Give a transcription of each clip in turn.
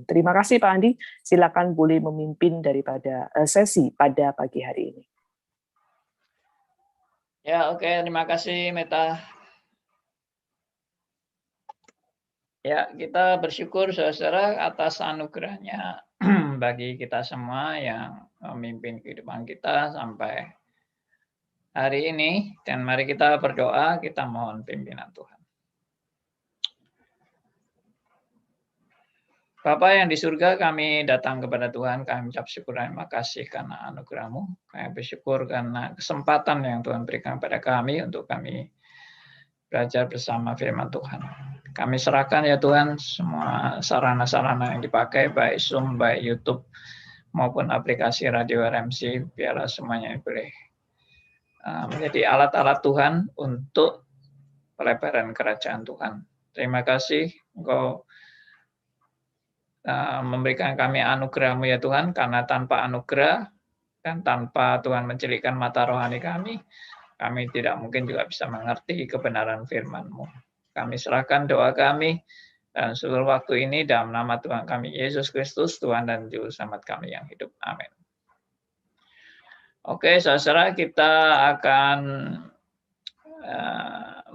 Terima kasih Pak Andi, silakan boleh memimpin daripada sesi pada pagi hari ini. Ya, oke, terima kasih Meta. Ya, kita bersyukur saudara atas anugerahnya bagi kita semua yang memimpin kehidupan kita sampai hari ini. Dan mari kita berdoa, kita mohon pimpinan Tuhan. Bapa yang di surga, kami datang kepada Tuhan, kami ucap syukur dan terima kasih karena anugerah-Mu. Kami bersyukur karena kesempatan yang Tuhan berikan kepada kami untuk kami belajar bersama firman Tuhan. Kami serahkan ya Tuhan semua sarana-sarana yang dipakai, baik Zoom, baik YouTube, maupun aplikasi radio RMC, biarlah semuanya boleh menjadi alat-alat Tuhan untuk pelebaran kerajaan Tuhan. Terima kasih Engkau memberikan kami anugerah-Mu ya Tuhan, karena tanpa anugerah dan tanpa Tuhan mencelikkan mata rohani kami tidak mungkin juga bisa mengerti kebenaran firman-Mu. Kami serahkan doa kami dan seluruh waktu ini dalam nama Tuhan kami Yesus Kristus, Tuhan dan Juru Selamat kami yang hidup. Amin. Oke, saudara, kita akan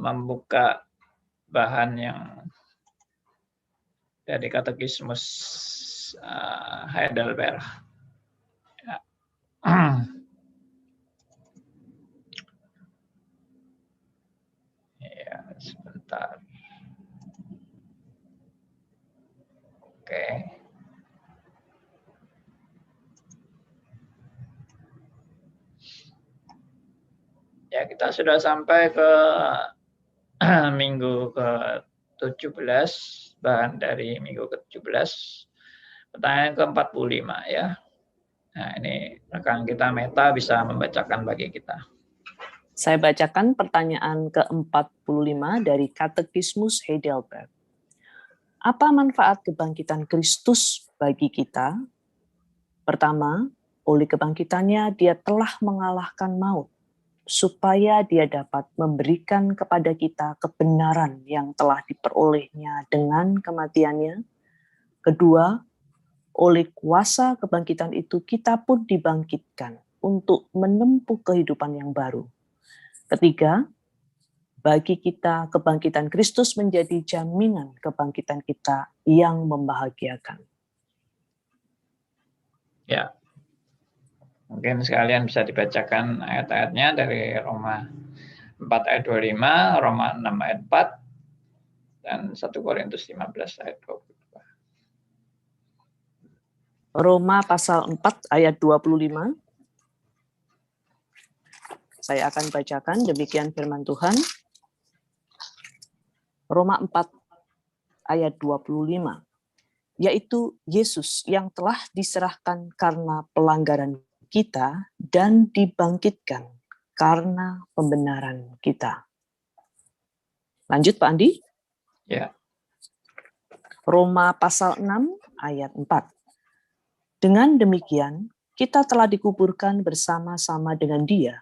membuka bahan yang dari Katekismus Heidelberg. Ya. Ya, sebentar. Oke. Ya, kita sudah sampai ke minggu ke-17, bahan dari minggu ke-17. Pertanyaan ke-45 ya. Nah, ini rekan kita Meta bisa membacakan bagi kita. Saya bacakan pertanyaan ke-45 dari Katekismus Heidelberg. Apa manfaat kebangkitan Kristus bagi kita? Pertama, oleh kebangkitannya dia telah mengalahkan maut, supaya dia dapat memberikan kepada kita kebenaran yang telah diperolehnya dengan kematiannya. Kedua, oleh kuasa kebangkitan itu kita pun dibangkitkan untuk menempuh kehidupan yang baru. Ketiga, bagi kita kebangkitan Kristus menjadi jaminan kebangkitan kita yang membahagiakan. Ya, mungkin sekalian bisa dibacakan ayat-ayatnya dari Roma 4 ayat 25, Roma 6 ayat 4, dan 1 Korintus 15 ayat 22. Roma pasal 4 ayat 25. Saya akan bacakan demikian firman Tuhan. Roma 4 ayat 25. Yaitu Yesus yang telah diserahkan karena pelanggaran kita dan dibangkitkan karena pembenaran kita. Lanjut Pak Andi. Ya. Roma pasal 6 ayat 4. Dengan demikian, kita telah dikuburkan bersama-sama dengan Dia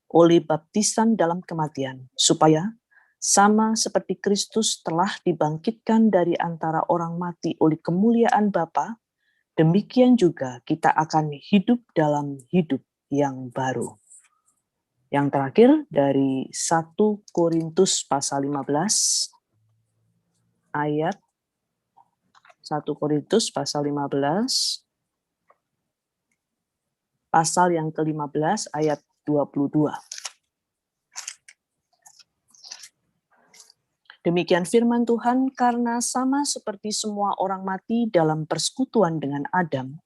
oleh baptisan dalam kematian, supaya sama seperti Kristus telah dibangkitkan dari antara orang mati oleh kemuliaan Bapa, demikian juga kita akan hidup dalam hidup yang baru. Yang terakhir dari 1 Korintus pasal 15 ayat 1 Korintus pasal 15 pasal yang ke-15 ayat 22. Demikian firman Tuhan, karena sama seperti semua orang mati dalam persekutuan dengan Adam,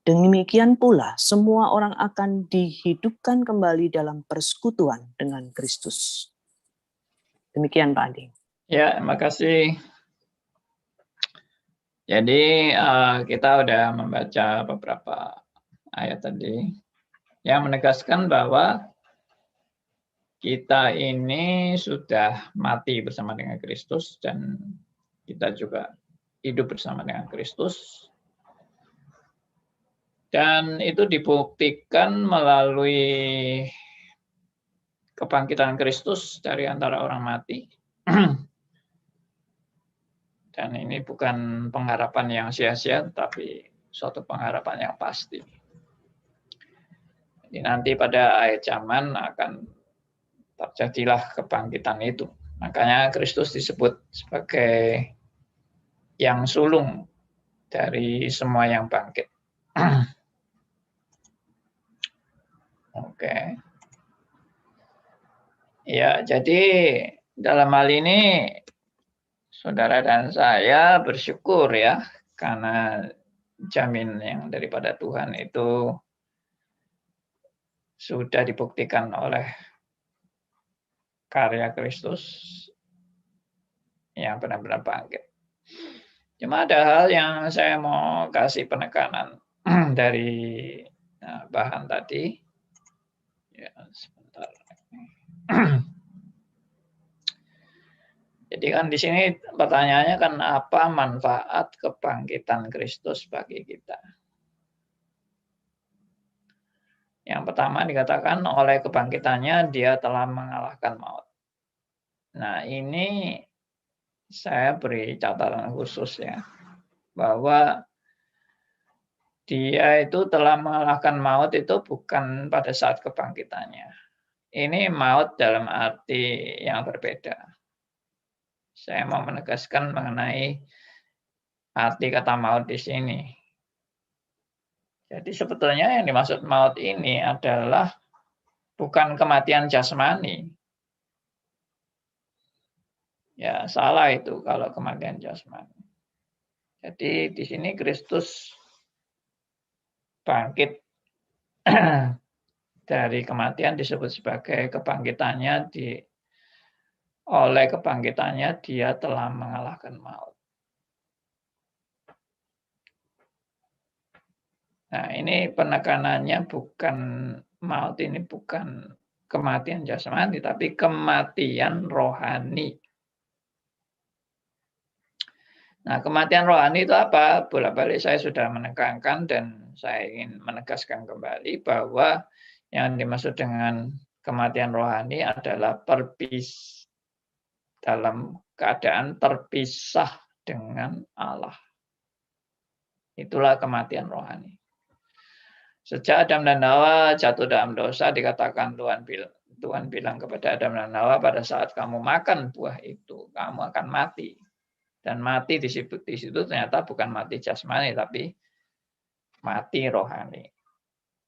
demikian pula semua orang akan dihidupkan kembali dalam persekutuan dengan Kristus. Demikian Pak Andi. Ya, terima kasih. Jadi kita sudah membaca beberapa ayat tadi yang menegaskan bahwa kita ini sudah mati bersama dengan Kristus dan kita juga hidup bersama dengan Kristus. Dan itu dibuktikan melalui kebangkitan Kristus dari antara orang mati. Dan ini bukan pengharapan yang sia-sia, tapi suatu pengharapan yang pasti. Jadi nanti pada akhir zaman akan terjadilah kebangkitan itu. Makanya Kristus disebut sebagai yang sulung dari semua yang bangkit. Oke. Ya, jadi dalam hal ini saudara dan saya bersyukur ya, karena jamin yang daripada Tuhan itu sudah dibuktikan oleh karya Kristus yang benar-benar bangkit. Cuma ada hal yang saya mau kasih penekanan dari bahan tadi. Ya, sebentar. Jadi kan di sini pertanyaannya kan apa manfaat kebangkitan Kristus bagi kita? Yang pertama dikatakan oleh kebangkitannya dia telah mengalahkan maut. Nah, ini saya beri catatan khusus ya, bahwa dia itu telah mengalahkan maut itu bukan pada saat kebangkitannya. Ini maut dalam arti yang berbeda. Saya mau menegaskan mengenai arti kata maut di sini. Jadi sebetulnya yang dimaksud maut ini adalah bukan kematian jasmani. Ya, salah itu kalau kematian jasmani. Jadi di sini Kristus bangkit dari kematian disebut sebagai kebangkitannya oleh kebangkitannya dia telah mengalahkan maut. Nah, ini penekanannya bukan maut ini bukan kematian jasmani, tapi kematian rohani. Nah, kematian rohani itu apa? Bolak-balik saya sudah menekankan dan saya ingin menegaskan kembali bahwa yang dimaksud dengan kematian rohani adalah dalam keadaan terpisah dengan Allah. Itulah kematian rohani. Sejak Adam dan Hawa jatuh dalam dosa, dikatakan Tuhan bilang kepada Adam dan Hawa, pada saat kamu makan buah itu, kamu akan mati. Dan mati di situ ternyata bukan mati jasmani, tapi mati rohani.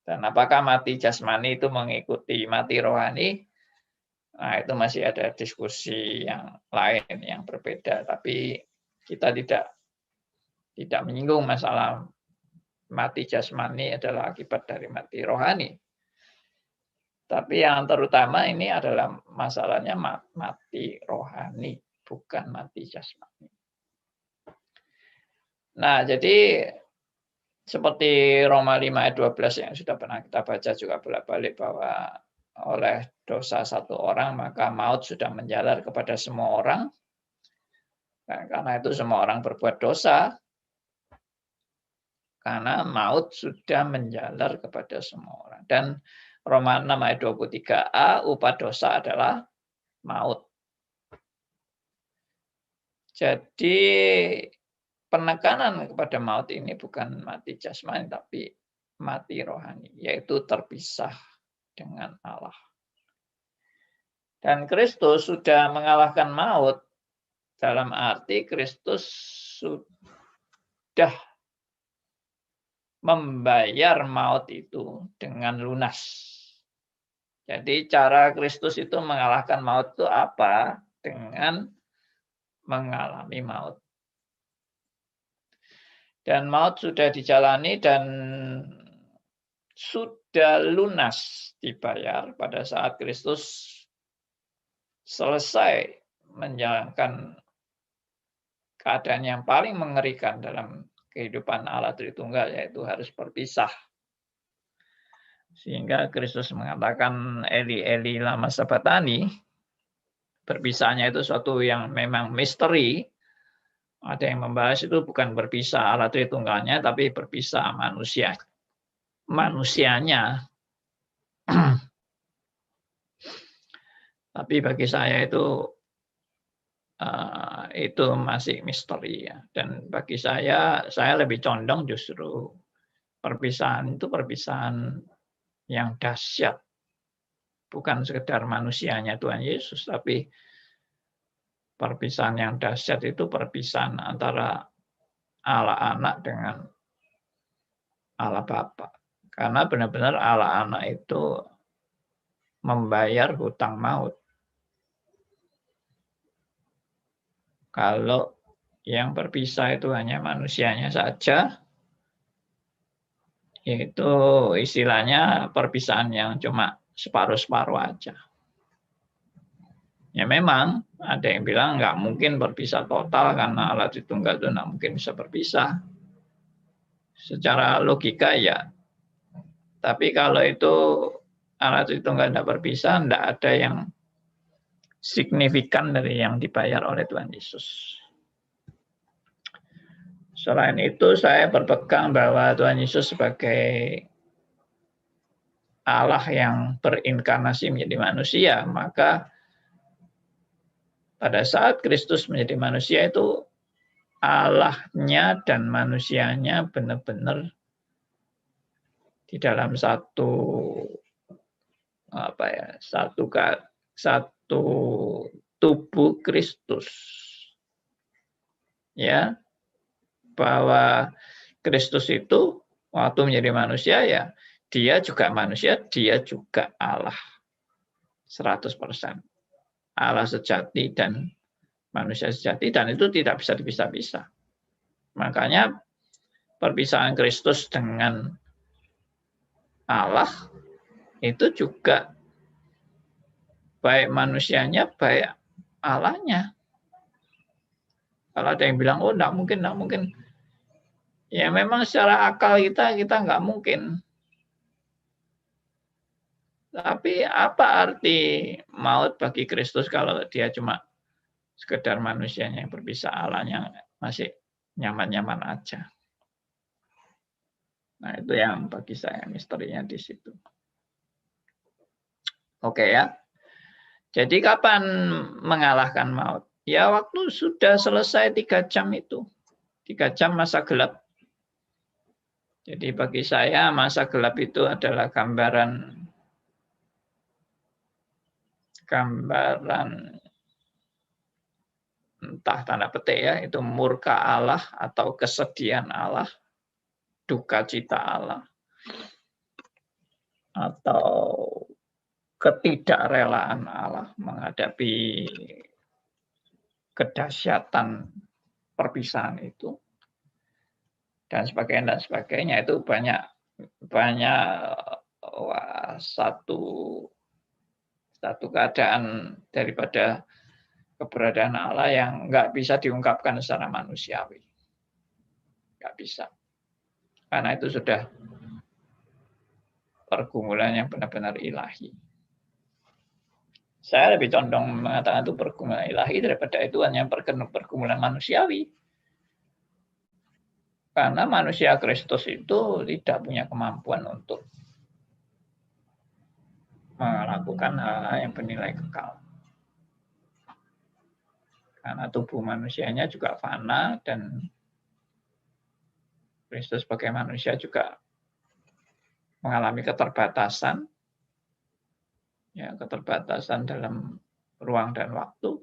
Dan apakah mati jasmani itu mengikuti mati rohani? Nah, itu masih ada diskusi yang lain, yang berbeda. Tapi kita tidak menyinggung masalah mati jasmani adalah akibat dari mati rohani. Tapi yang terutama ini adalah masalahnya mati rohani, bukan mati jasmani. Nah, jadi seperti Roma 5 ayat 12 yang sudah pernah kita baca juga bolak-balik, bahwa oleh dosa satu orang maka maut sudah menjalar kepada semua orang. Nah, karena itu semua orang berbuat dosa, karena maut sudah menjalar kepada semua orang. Dan Roma 6 ayat 23a, upah dosa adalah maut. Jadi penekanan kepada maut ini bukan mati jasmani, tapi mati rohani, yaitu terpisah dengan Allah. Dan Kristus sudah mengalahkan maut, dalam arti Kristus sudah membayar maut itu dengan lunas. Jadi cara Kristus itu mengalahkan maut itu apa? Dengan mengalami maut. Dan maut sudah dijalani dan sudah lunas dibayar pada saat Kristus selesai menjalankan keadaan yang paling mengerikan dalam kehidupan Allah Tritunggal, yaitu harus berpisah. Sehingga Kristus mengatakan Eli Eli lama sabatani, berpisahnya itu suatu yang memang misteri. Ada yang membahas itu bukan berpisah Allah Tritunggalnya, tapi berpisah manusianya. Tapi bagi saya itu itu masih misteri ya. Dan bagi saya lebih condong justru perpisahan itu perpisahan yang dahsyat. Bukan sekedar manusianya Tuhan Yesus, tapi perpisahan yang dahsyat itu perpisahan antara Allah Anak dengan Allah Bapa. Karena benar-benar Allah Anak itu membayar hutang maut. Kalau yang berpisah itu hanya manusianya saja, yaitu istilahnya perpisahan yang cuma separuh-separuh aja. Ya memang ada yang bilang nggak mungkin berpisah total karena Allah Tritunggal itu nggak mungkin bisa berpisah. Secara logika ya. Tapi kalau itu Allah Tritunggal tidak berpisah, tidak ada yang signifikan dari yang dibayar oleh Tuhan Yesus. Selain itu saya berpegang bahwa Tuhan Yesus sebagai Allah yang berinkarnasi menjadi manusia, maka pada saat Kristus menjadi manusia itu Allahnya dan manusianya benar-benar di dalam satu tubuh Kristus. Ya, bahwa Kristus itu waktu menjadi manusia ya, dia juga manusia, dia juga Allah. 100%. Allah sejati dan manusia sejati, dan itu tidak bisa dipisah-pisah. Makanya perpisahan Kristus dengan Allah itu juga baik manusianya, baik Allahnya. Kalau ada yang bilang, oh enggak mungkin. Ya memang secara akal kita nggak mungkin. Tapi apa arti maut bagi Kristus kalau dia cuma sekedar manusianya yang berpisah, Allahnya masih nyaman-nyaman aja. Nah, itu yang bagi saya misterinya di situ. Oke ya. Jadi kapan mengalahkan maut? Ya waktu sudah selesai 3 jam itu. 3 jam masa gelap. Jadi bagi saya masa gelap itu adalah gambaran entah tanda petik ya, itu murka Allah atau kesedihan Allah, duka cita Allah, atau ketidakrelaan Allah menghadapi kedahsyatan perpisahan itu, dan sebagainya itu banyak satu keadaan daripada keberadaan Allah yang nggak bisa diungkapkan secara manusiawi. Nggak bisa. Karena itu sudah pergumulan yang benar-benar ilahi. Saya lebih condong mengatakan itu pergumulan ilahi daripada itu hanya pergumulan manusiawi. Karena manusia Kristus itu tidak punya kemampuan untuk melakukan hal-hal yang bernilai kekal. Karena tubuh manusianya juga fana, dan Kristus sebagai manusia juga mengalami keterbatasan, ya, keterbatasan dalam ruang dan waktu,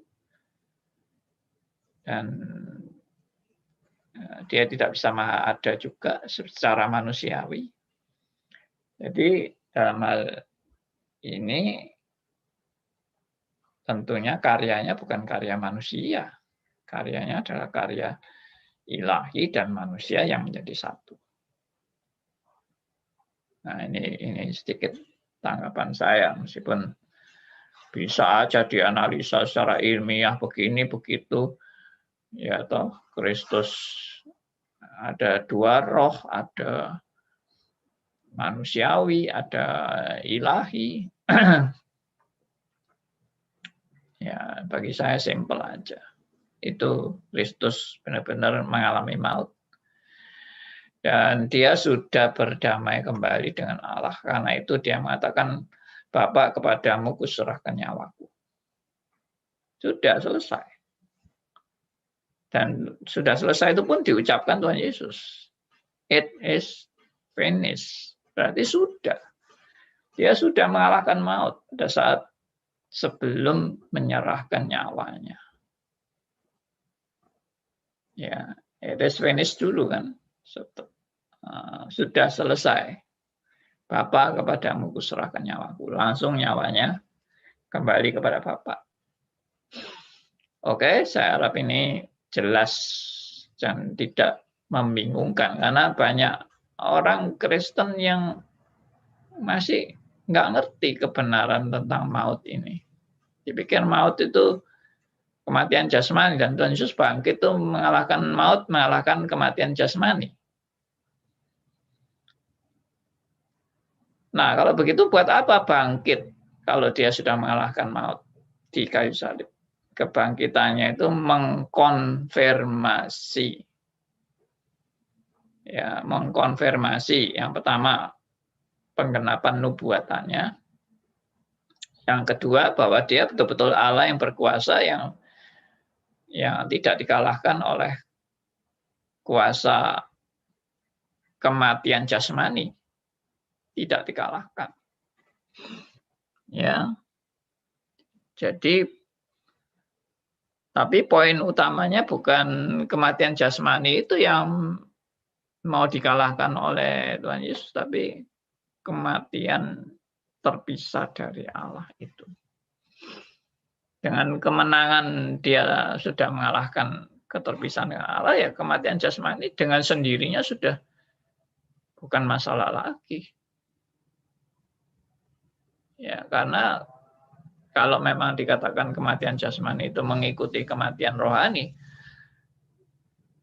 dan dia tidak bisa maha ada juga secara manusiawi. Jadi dalam hal ini tentunya karyanya bukan karya manusia, karyanya adalah karya ilahi dan manusia yang menjadi satu. Nah ini sedikit tanggapan saya, meskipun bisa aja dianalisa secara ilmiah begini begitu, ya toh Kristus ada 2 roh, ada manusiawi, ada ilahi. Ya bagi saya simpel aja. Itu Kristus benar-benar mengalami maut. Dan dia sudah berdamai kembali dengan Allah. Karena itu dia mengatakan, Bapa, kepadamu kuserahkan nyawaku. Sudah selesai. Dan sudah selesai itu pun diucapkan Tuhan Yesus. It is finished. Berarti sudah. Dia sudah mengalahkan maut pada saat sebelum menyerahkan nyawanya. Ya, it is finished dulu kan. Sudah selesai. Bapa, kepadamu kuserahkan nyawaku. Langsung nyawanya kembali kepada Bapa. Oke, saya harap ini jelas dan tidak membingungkan, karena banyak orang Kristen yang masih nggak ngerti kebenaran tentang maut ini. Dipikir maut itu kematian jasmani, dan Tuhan Yesus bangkit itu mengalahkan maut, mengalahkan kematian jasmani. Nah, kalau begitu buat apa bangkit kalau dia sudah mengalahkan maut di kayu salib? Kebangkitannya itu mengkonfirmasi. Ya, mengkonfirmasi yang pertama penggenapan nubuatannya. Yang kedua bahwa dia betul-betul Allah yang berkuasa, yang tidak dikalahkan oleh kuasa kematian jasmani. Tidak dikalahkan. Ya. Jadi tapi poin utamanya bukan kematian jasmani itu yang mau dikalahkan oleh Tuhan Yesus, tapi kematian terpisah dari Allah itu. Dengan kemenangan dia sudah mengalahkan keterpisahan dengan Allah, ya kematian jasmani dengan sendirinya sudah bukan masalah lagi. Ya, karena kalau memang dikatakan kematian jasmani itu mengikuti kematian rohani,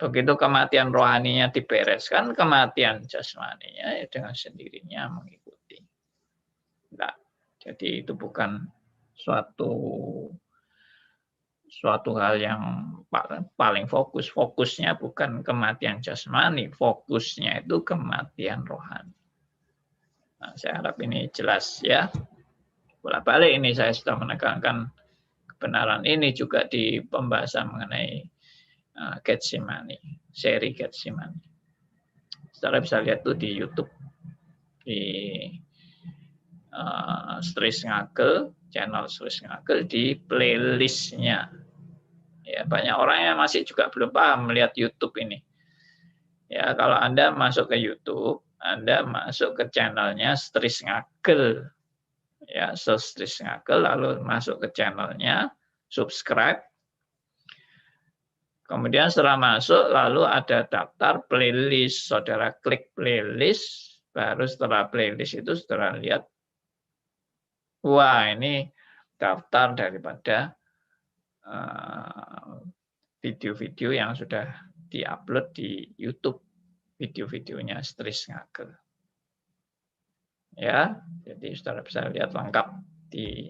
begitu kematian rohaninya dibereskan, kematian jasmaninya ya dengan sendirinya mengikuti. Nah, jadi itu bukan suatu hal yang paling fokus. Fokusnya bukan kematian jasmani, fokusnya itu kematian rohani. Nah, saya harap ini jelas ya. Bolak-balik ini saya sudah menekankan kebenaran ini juga di pembahasan mengenai Getsemani, seri Getsemani. Saudara bisa lihat tuh di YouTube, di Stris Ngagel, channel Stris Ngagel, di playlistnya. Ya, banyak orang yang masih juga belum paham melihat YouTube ini. Ya, kalau Anda masuk ke YouTube, Anda masuk ke channelnya Stris Ngagel. Ya, Stris Ngagel, lalu masuk ke channelnya, subscribe. Kemudian setelah masuk, lalu ada daftar playlist. Saudara klik playlist, baru setelah playlist itu saudara lihat, wah ini daftar daripada video-video yang sudah diupload di YouTube, video-videonya Stris Ngagel. Ya, jadi saudara bisa lihat lengkap di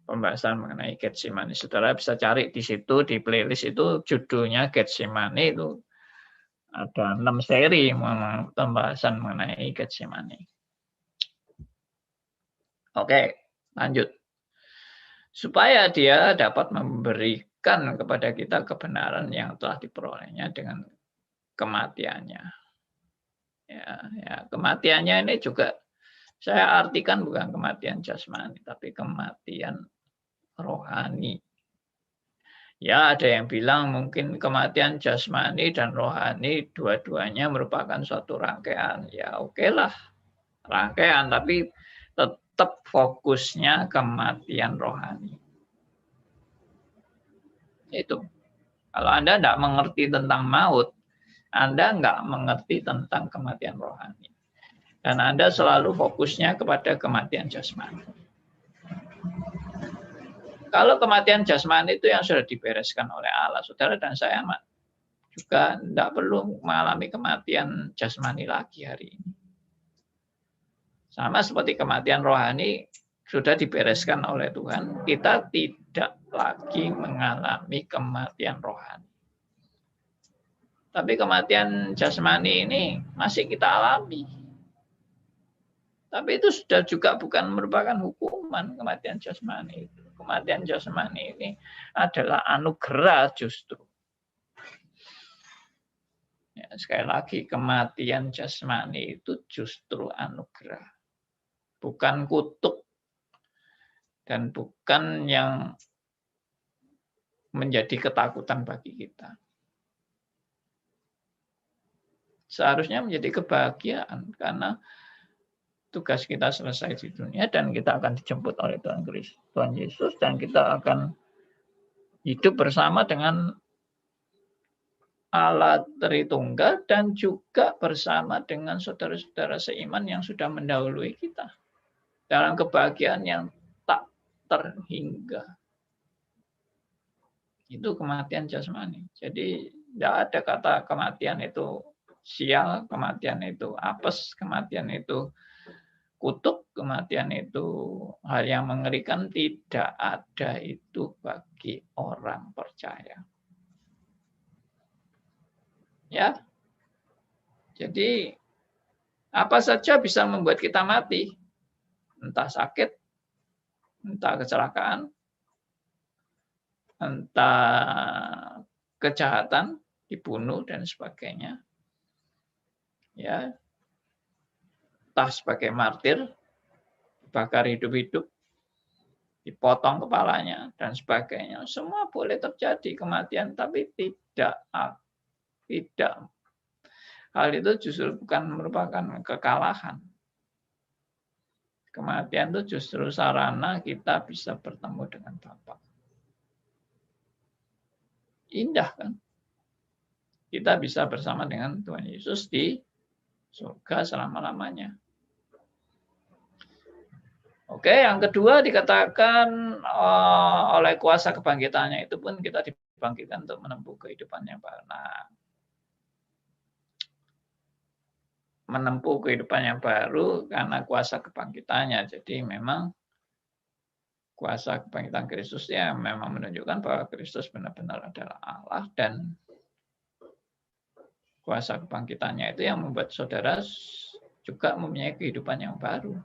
pembahasan mengenai Getsemani. Saudara bisa cari di situ, di playlist itu judulnya Getsemani, itu ada 6 seri pembahasan mengenai Getsemani. Oke, lanjut. Supaya dia dapat memberikan kepada kita kebenaran yang telah diperolehnya dengan kematiannya. Ya, kematiannya ini juga saya artikan bukan kematian jasmani, tapi kematian rohani. Ya, ada yang bilang mungkin kematian jasmani dan rohani dua-duanya merupakan suatu rangkaian. Ya, oke lah, rangkaian, tapi tetap fokusnya kematian rohani. Itu. Kalau Anda tidak mengerti tentang maut, Anda nggak mengerti tentang kematian rohani. Dan Anda selalu fokusnya kepada kematian jasmani. Kalau kematian jasmani itu yang sudah dibereskan oleh Allah, saudara dan saya juga tidak perlu mengalami kematian jasmani lagi hari ini. Sama seperti kematian rohani sudah dibereskan oleh Tuhan, kita tidak lagi mengalami kematian rohani. Tapi kematian jasmani ini masih kita alami. Tapi itu sudah juga bukan merupakan hukuman kematian jasmani itu. Kematian jasmani ini adalah anugerah justru. Ya, sekali lagi, kematian jasmani itu justru anugerah, bukan kutuk dan bukan yang menjadi ketakutan bagi kita. Seharusnya menjadi kebahagiaan karena tugas kita selesai di dunia dan kita akan dijemput oleh Tuhan Yesus dan kita akan hidup bersama dengan Allah Tritunggal dan juga bersama dengan saudara-saudara seiman yang sudah mendahului kita dalam kebahagiaan yang tak terhingga. Itu kematian jasmani. Jadi tidak ada kata kematian itu sial, kematian itu apes, kematian itu kutuk, kematian itu hal yang mengerikan. Tidak ada itu bagi orang percaya. Ya, jadi apa saja bisa membuat kita mati, entah sakit, entah kecelakaan, entah kejahatan, dibunuh dan sebagainya. Ya, entah sebagai martir, dibakar hidup-hidup, dipotong kepalanya dan sebagainya. Semua boleh terjadi kematian, tapi tidak. Hal itu justru bukan merupakan kekalahan. Kematian itu justru sarana kita bisa bertemu dengan Bapa. Indah kan? Kita bisa bersama dengan Tuhan Yesus di surga selama-lamanya. Oke, yang kedua dikatakan oleh kuasa kebangkitannya itu pun kita dibangkitkan untuk menempuh kehidupan yang baru. Nah, menempuh kehidupan yang baru karena kuasa kebangkitannya. Jadi memang kuasa kebangkitan Kristus ya memang menunjukkan bahwa Kristus benar-benar adalah Allah dan kuasa kebangkitannya itu yang membuat saudara juga mempunyai kehidupan yang baru.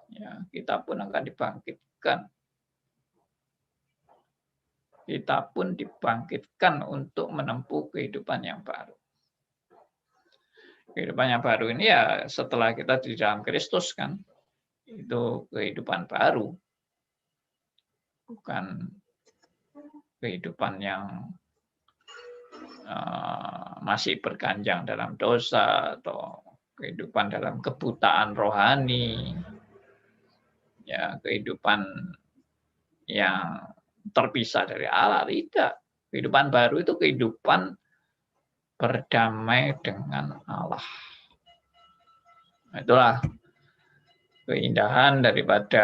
Ya, kita pun akan dibangkitkan. Kita pun dibangkitkan untuk menempuh kehidupan yang baru. Kehidupan yang baru ini ya setelah kita di dalam Kristus kan. Itu kehidupan baru. Bukan kehidupan yang masih berganjang dalam dosa atau kehidupan dalam kebutaan rohani. Ya, kehidupan yang terpisah dari Allah. Tidak. Kehidupan baru itu kehidupan berdamai dengan Allah. Itulah keindahan daripada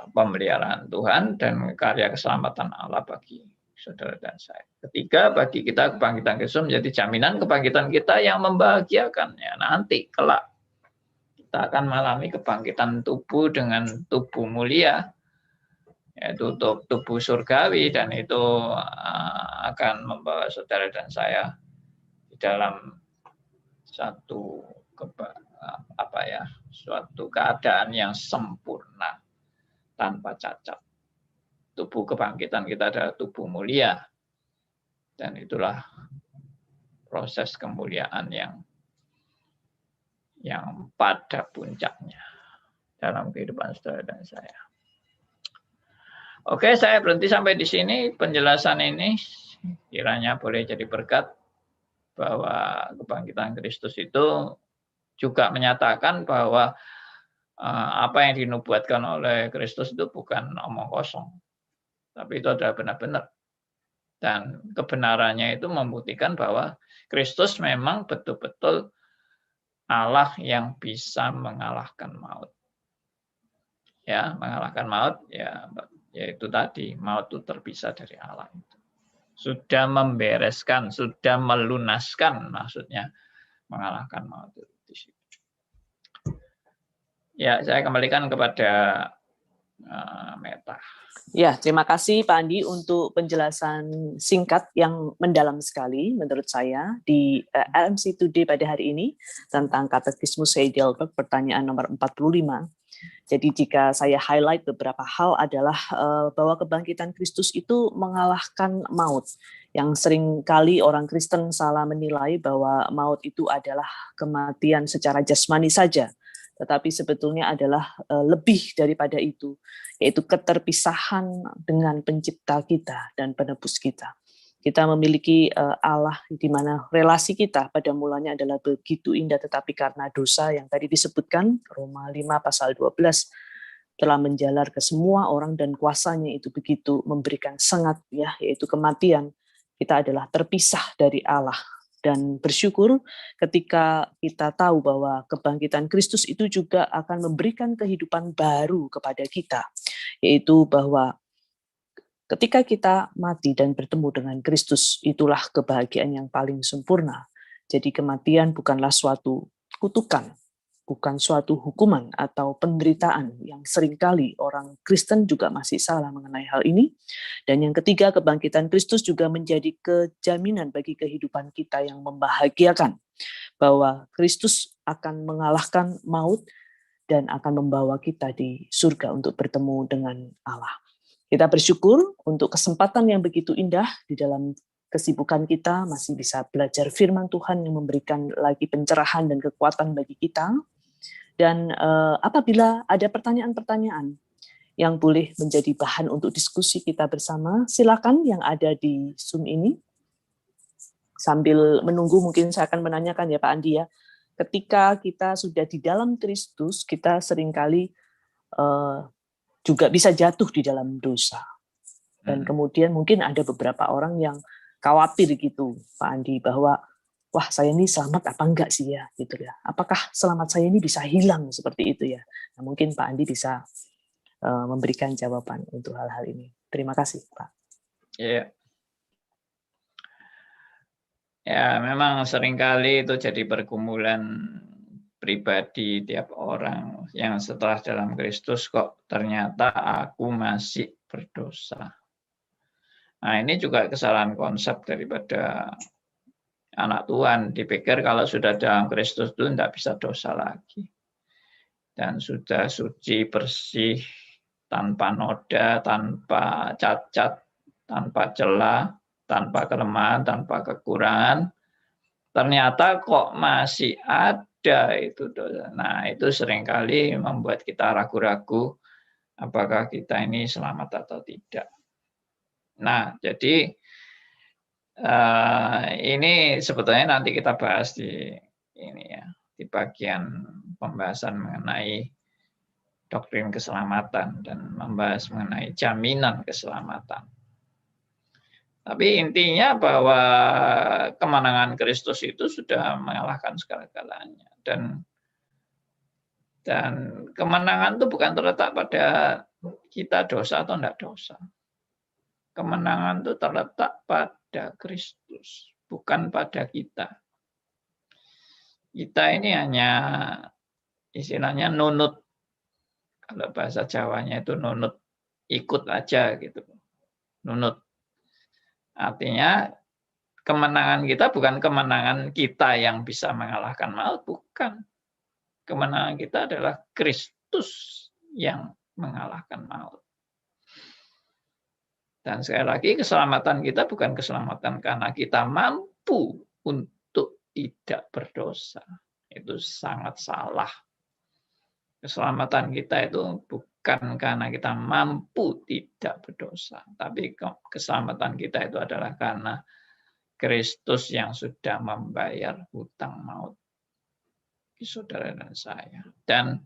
pemeliharaan Tuhan dan karya keselamatan Allah bagi saudara dan saya. Ketiga, bagi kita kebangkitan Kristus menjadi jaminan kebangkitan kita yang membahagiakannya. Nanti kelak kita akan mengalami kebangkitan tubuh dengan tubuh mulia, yaitu tubuh surgawi, dan itu akan membawa saudara dan saya di dalam suatu keadaan yang sempurna tanpa cacat. Tubuh kebangkitan kita adalah tubuh mulia, dan itulah proses kemuliaan yang pada puncaknya dalam kehidupan saudara dan saya. Oke, saya berhenti sampai di sini. Penjelasan ini kiranya boleh jadi berkat bahwa kebangkitan Kristus itu juga menyatakan bahwa apa yang dinubuatkan oleh Kristus itu bukan omong kosong, tapi itu adalah benar-benar. Dan kebenarannya itu membuktikan bahwa Kristus memang betul-betul Allah yang bisa mengalahkan maut. Ya, mengalahkan maut ya yaitu tadi, maut itu terpisah dari Allah. Sudah membereskan, sudah melunaskan, maksudnya mengalahkan maut itu di situ. Ya, saya kembalikan kepada Meta. Ya, terima kasih Pak Andi untuk penjelasan singkat yang mendalam sekali menurut saya di LMC Today pada hari ini tentang Katekismus Heidelberg pertanyaan nomor 45. Jadi jika saya highlight beberapa hal adalah bahwa kebangkitan Kristus itu mengalahkan maut. Yang sering kali orang Kristen salah menilai bahwa maut itu adalah kematian secara jasmani saja. Tetapi sebetulnya adalah lebih daripada itu, yaitu keterpisahan dengan pencipta kita dan penebus kita. Kita memiliki Allah di mana relasi kita pada mulanya adalah begitu indah, tetapi karena dosa yang tadi disebutkan, Roma 5 pasal 12, telah menjalar ke semua orang dan kuasanya itu begitu memberikan sengat, ya, yaitu kematian. Kita adalah terpisah dari Allah. Dan bersyukur ketika kita tahu bahwa kebangkitan Kristus itu juga akan memberikan kehidupan baru kepada kita, yaitu bahwa ketika kita mati dan bertemu dengan Kristus, itulah kebahagiaan yang paling sempurna. Jadi kematian bukanlah suatu kutukan, bukan suatu hukuman atau penderitaan yang seringkali orang Kristen juga masih salah mengenai hal ini. Dan yang ketiga, kebangkitan Kristus juga menjadi kejaminan bagi kehidupan kita yang membahagiakan, bahwa Kristus akan mengalahkan maut dan akan membawa kita di surga untuk bertemu dengan Allah. Kita bersyukur untuk kesempatan yang begitu indah di dalam kesibukan kita masih bisa belajar firman Tuhan yang memberikan lagi pencerahan dan kekuatan bagi kita. Dan apabila ada pertanyaan-pertanyaan yang boleh menjadi bahan untuk diskusi kita bersama, silakan yang ada di Zoom ini. Sambil menunggu mungkin saya akan menanyakan ya Pak Andi ya, ketika kita sudah di dalam Kristus, kita seringkali juga bisa jatuh di dalam dosa. Dan kemudian mungkin ada beberapa orang yang khawatir gitu, Pak Andi, bahwa wah saya ini selamat apa enggak sih ya, gitu ya. Apakah selamat saya ini bisa hilang seperti itu ya? Nah, mungkin Pak Andi bisa memberikan jawaban untuk hal-hal ini. Terima kasih, Pak. Iya. Ya, memang seringkali itu jadi pergumulan pribadi tiap orang yang setelah dalam Kristus kok ternyata aku masih berdosa. Nah, ini juga kesalahan konsep daripada anak Tuhan. Dipikir kalau sudah dalam Kristus itu tidak bisa dosa lagi. Dan sudah suci, bersih, tanpa noda, tanpa cacat, tanpa celah, tanpa kelemahan, tanpa kekurangan. Ternyata kok masih ada itu dosa. Nah, itu seringkali membuat kita ragu-ragu apakah kita ini selamat atau tidak. Nah, jadi ini sebetulnya nanti kita bahas di ini ya, di bagian pembahasan mengenai doktrin keselamatan dan membahas mengenai jaminan keselamatan. Tapi intinya bahwa kemenangan Kristus itu sudah mengalahkan segala-galanya. Dan kemenangan itu bukan terletak pada kita dosa atau tidak dosa. Kemenangan itu terletak pada Kristus, bukan pada kita. Kita ini hanya istilahnya nunut. Kalau bahasa Jawanya itu nunut, ikut aja gitu. Nunut. Artinya kemenangan kita bukan kemenangan kita yang bisa mengalahkan maut, bukan. Kemenangan kita adalah Kristus yang mengalahkan maut. Dan sekali lagi keselamatan kita bukan keselamatan karena kita mampu untuk tidak berdosa. Itu sangat salah. Keselamatan kita itu bukan karena kita mampu tidak berdosa, tapi keselamatan kita itu adalah karena Kristus yang sudah membayar hutang maut bagi saudara dan saya. Dan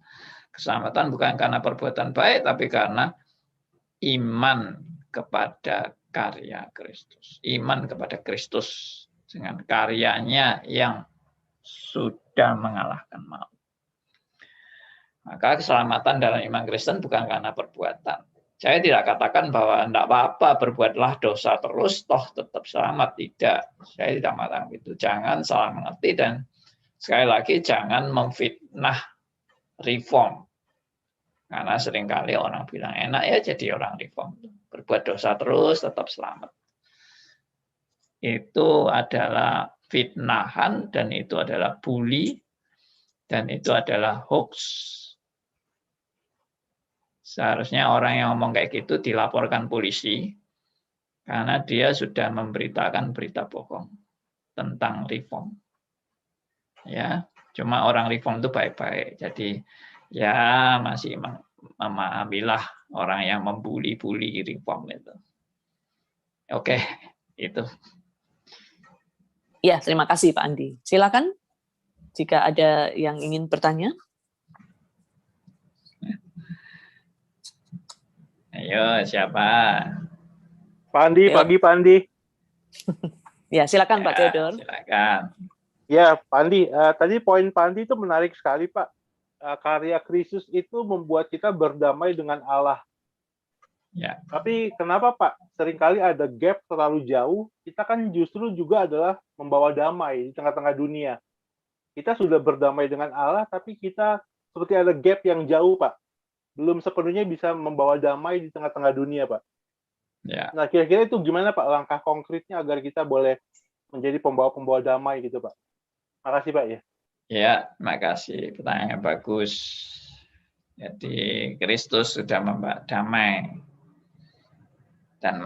keselamatan bukan karena perbuatan baik, tapi karena iman kepada karya Kristus. Iman kepada Kristus dengan karyanya yang sudah mengalahkan maut. Maka keselamatan dalam iman Kristen bukan karena perbuatan. Saya tidak katakan bahwa tidak apa-apa berbuatlah dosa terus, toh tetap selamat. Tidak, saya tidak mengatakan itu. Jangan salah mengerti dan sekali lagi jangan memfitnah reform. Karena seringkali orang bilang enak ya jadi orang reform. Berbuat dosa terus tetap selamat. Itu adalah fitnahan dan itu adalah bully dan itu adalah hoax. Seharusnya orang yang ngomong kayak gitu dilaporkan polisi karena dia sudah memberitakan berita bohong tentang reform. Ya, cuma orang reform itu baik-baik. Jadi ya masih memahamilah orang yang membuli-buli reform itu. Oke, itu. Ya, terima kasih Pak Andi. Silakan jika ada yang ingin bertanya. Ayo, siapa? Pak Andi, pagi Pak Andi. Ya, silakan Ya, Pak Theodor. silakan. Ya, Pak Andi, tadi poin Pak Andi itu menarik sekali, Pak. Karya Kristus itu membuat kita berdamai dengan Allah. Ya. Tapi kenapa, Pak? Seringkali ada gap terlalu jauh, kita kan justru juga adalah membawa damai di tengah-tengah dunia. Kita sudah berdamai dengan Allah, tapi kita seperti ada gap yang jauh, Pak. Belum sepenuhnya bisa membawa damai di tengah-tengah dunia, Pak. Ya. Nah, kira-kira itu gimana, Pak, langkah konkretnya agar kita boleh menjadi pembawa-pembawa damai gitu, Pak? Makasih, Pak, ya. Ya, makasih. Pertanyaan bagus. Jadi Kristus sudah membawa damai dan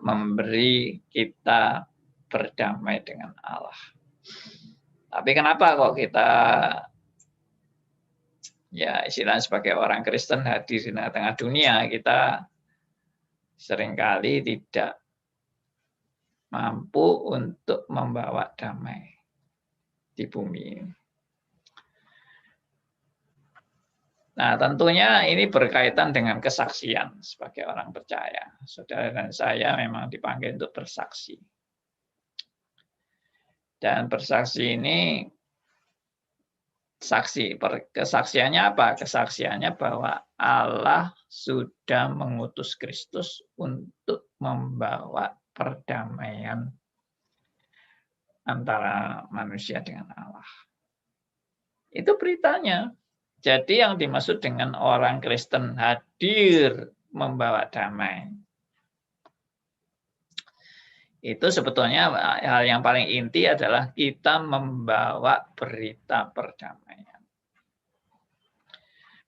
memberi kita berdamai dengan Allah. Tapi kenapa kok kita ya istilahnya sebagai orang Kristen hadir di tengah dunia, kita seringkali tidak mampu untuk membawa damai di bumi ini. Nah, tentunya ini berkaitan dengan kesaksian sebagai orang percaya. Saudara dan saya memang dipanggil untuk bersaksi. Dan bersaksi ini, kesaksiannya apa? Kesaksiannya bahwa Allah sudah mengutus Kristus untuk membawa perdamaian antara manusia dengan Allah. Itu beritanya. Jadi yang dimaksud dengan orang Kristen hadir membawa damai, itu sebetulnya hal yang paling inti adalah kita membawa berita perdamaian.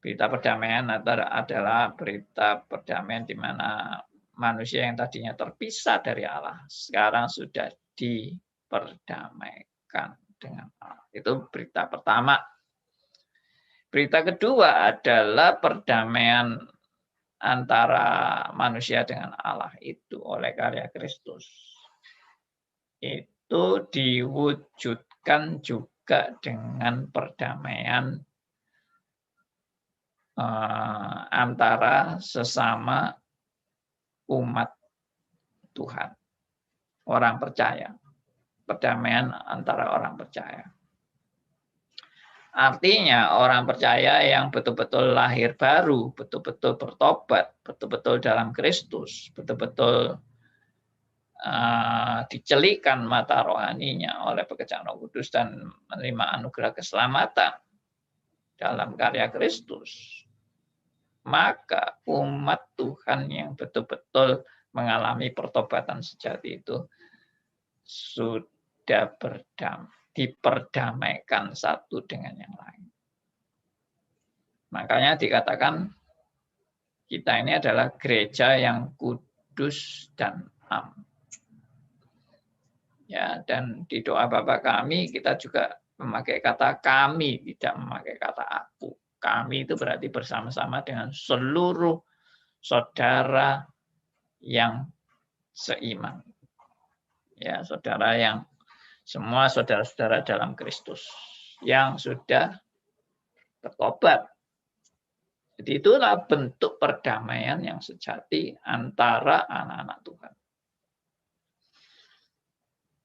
Berita perdamaian adalah berita perdamaian di mana manusia yang tadinya terpisah dari Allah, sekarang sudah diperdamaikan dengan Allah. Itu berita pertama. Berita kedua adalah perdamaian antara manusia dengan Allah itu oleh karya Kristus. Itu diwujudkan juga dengan perdamaian antara sesama umat Tuhan, orang percaya. Perdamaian antara orang percaya. Artinya orang percaya yang betul-betul lahir baru, betul-betul bertobat, betul-betul dalam Kristus, betul-betul dicelikan mata rohaninya oleh pekerjaan Roh Kudus dan menerima anugerah keselamatan dalam karya Kristus. Maka umat Tuhan yang betul-betul mengalami pertobatan sejati itu sudah diperdamaikan satu dengan yang lain. Makanya dikatakan kita ini adalah gereja yang kudus dan am. Ya, dan di doa Bapa kami kita juga memakai kata kami, tidak memakai kata aku. Kami itu berarti bersama-sama dengan seluruh saudara yang seiman. Ya, saudara yang semua saudara-saudara dalam Kristus yang sudah bertobat. Jadi itulah bentuk perdamaian yang sejati antara anak-anak Tuhan.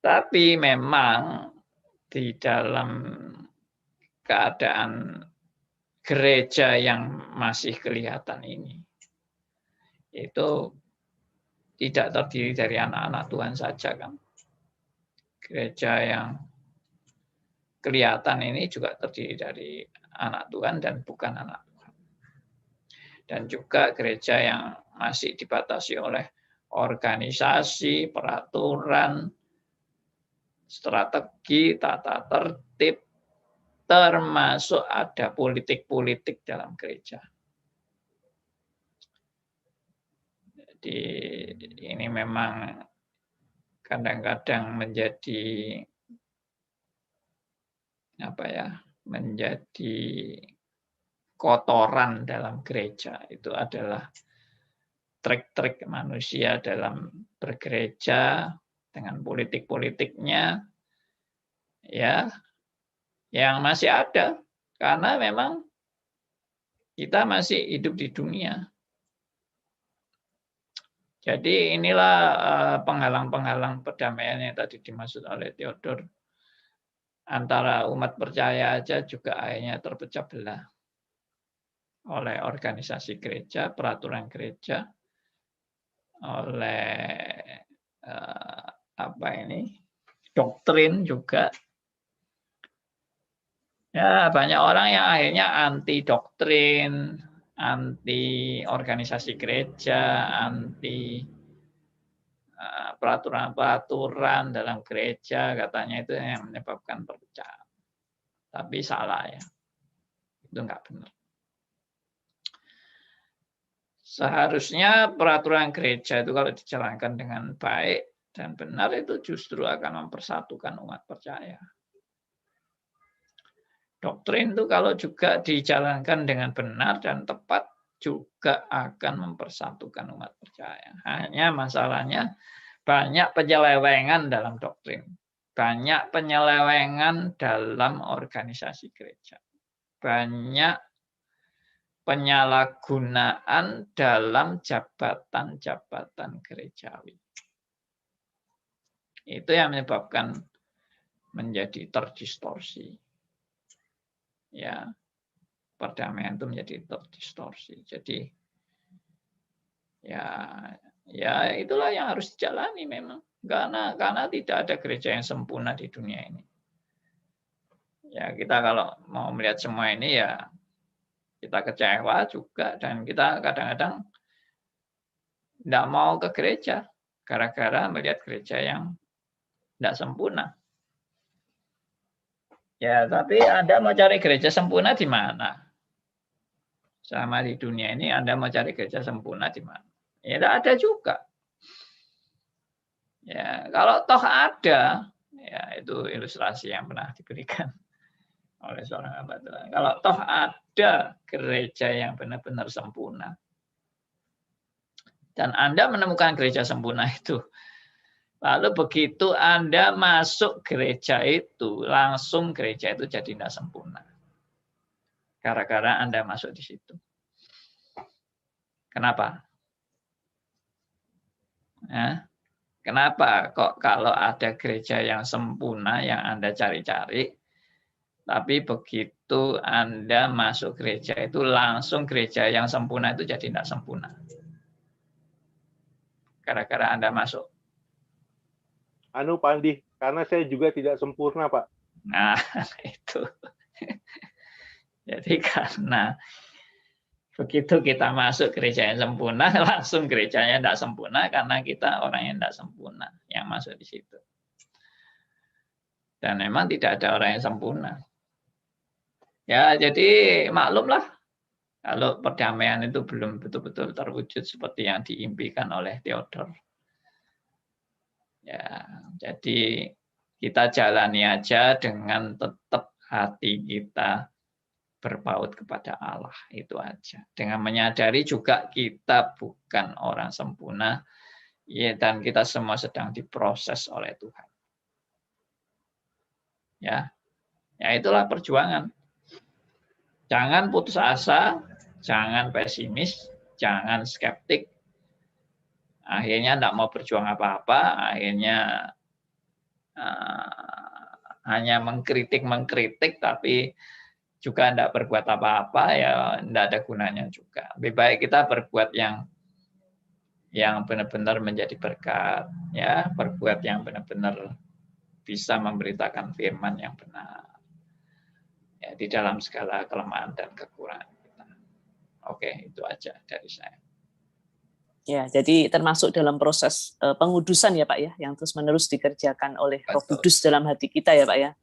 Tapi memang di dalam keadaan gereja yang masih kelihatan ini, itu tidak terdiri dari anak-anak Tuhan saja kan. Gereja yang kelihatan ini juga terdiri dari anak Tuhan dan bukan anak Tuhan. Dan juga gereja yang masih dibatasi oleh organisasi, peraturan, strategi, tata tertib, termasuk ada politik-politik dalam gereja. Jadi ini memang kadang-kadang menjadi menjadi kotoran dalam gereja. Itu adalah trik-trik manusia dalam bergereja dengan politik-politiknya, ya, yang masih ada karena memang kita masih hidup di dunia. Jadi inilah penghalang-penghalang perdamaian yang tadi dimaksud oleh Theodor. Antara umat percaya aja juga akhirnya terpecah belah oleh organisasi gereja, peraturan gereja, oleh doktrin juga. Ya, banyak orang yang akhirnya anti doktrin, anti organisasi gereja, anti peraturan-peraturan dalam gereja, katanya itu yang menyebabkan perpecahan. Tapi salah ya, itu enggak benar. Seharusnya peraturan gereja itu kalau dijalankan dengan baik dan benar itu justru akan mempersatukan umat percaya. Doktrin itu kalau juga dijalankan dengan benar dan tepat juga akan mempersatukan umat percaya. Hanya masalahnya banyak penyelewengan dalam doktrin, banyak penyelewengan dalam organisasi gereja, banyak penyalahgunaan dalam jabatan-jabatan gerejawi. Itu yang menyebabkan menjadi terdistorsi. Ya, perdamaian itu menjadi terdistorsi. Jadi ya itulah yang harus dijalani memang. Karena tidak ada gereja yang sempurna di dunia ini. Ya, kita kalau mau melihat semua ini ya kita kecewa juga dan kita kadang-kadang tidak mau ke gereja gara-gara melihat gereja yang tidak sempurna. Ya, tapi Anda mau cari gereja sempurna di mana? Selama di dunia ini Anda mau cari gereja sempurna di mana? Ya, tidak ada juga. Ya, kalau toh ada, ya itu ilustrasi yang pernah diberikan oleh seorang hamba Tuhan. Kalau toh ada gereja yang benar-benar sempurna, dan Anda menemukan gereja sempurna itu, lalu begitu Anda masuk gereja itu, langsung gereja itu jadi tidak sempurna. Gara-gara Anda masuk di situ. Kenapa? Ya. Kenapa kok kalau ada gereja yang sempurna yang Anda cari-cari, tapi begitu Anda masuk gereja itu, langsung gereja yang sempurna itu jadi tidak sempurna. Gara-gara Anda masuk. Pak Andi, karena saya juga tidak sempurna, Pak. Nah, itu. Jadi karena begitu kita masuk gereja yang sempurna, langsung gerejanya tidak sempurna karena kita orang yang tidak sempurna yang masuk di situ. Dan memang tidak ada orang yang sempurna. Ya, jadi maklumlah kalau perdamaian itu belum betul-betul terwujud seperti yang diimpikan oleh Theodor. Ya, jadi kita jalani aja dengan tetap hati kita berpaut kepada Allah, itu aja. Dengan menyadari juga kita bukan orang sempurna, ya, dan kita semua sedang diproses oleh Tuhan. Ya itulah perjuangan. Jangan putus asa, jangan pesimis, jangan skeptik. Akhirnya tidak mau berjuang apa-apa, akhirnya hanya mengkritik, tapi juga tidak berbuat apa-apa, ya tidak ada gunanya juga. Lebih baik kita berbuat yang benar-benar menjadi berkat, ya, berbuat yang benar-benar bisa memberitakan firman yang benar, ya, di dalam segala kelemahan dan kekurangan kita. Oke, itu aja dari saya. Ya, jadi termasuk dalam proses pengudusan ya Pak ya, yang terus-menerus dikerjakan oleh Roh Kudus dalam hati kita ya Pak ya,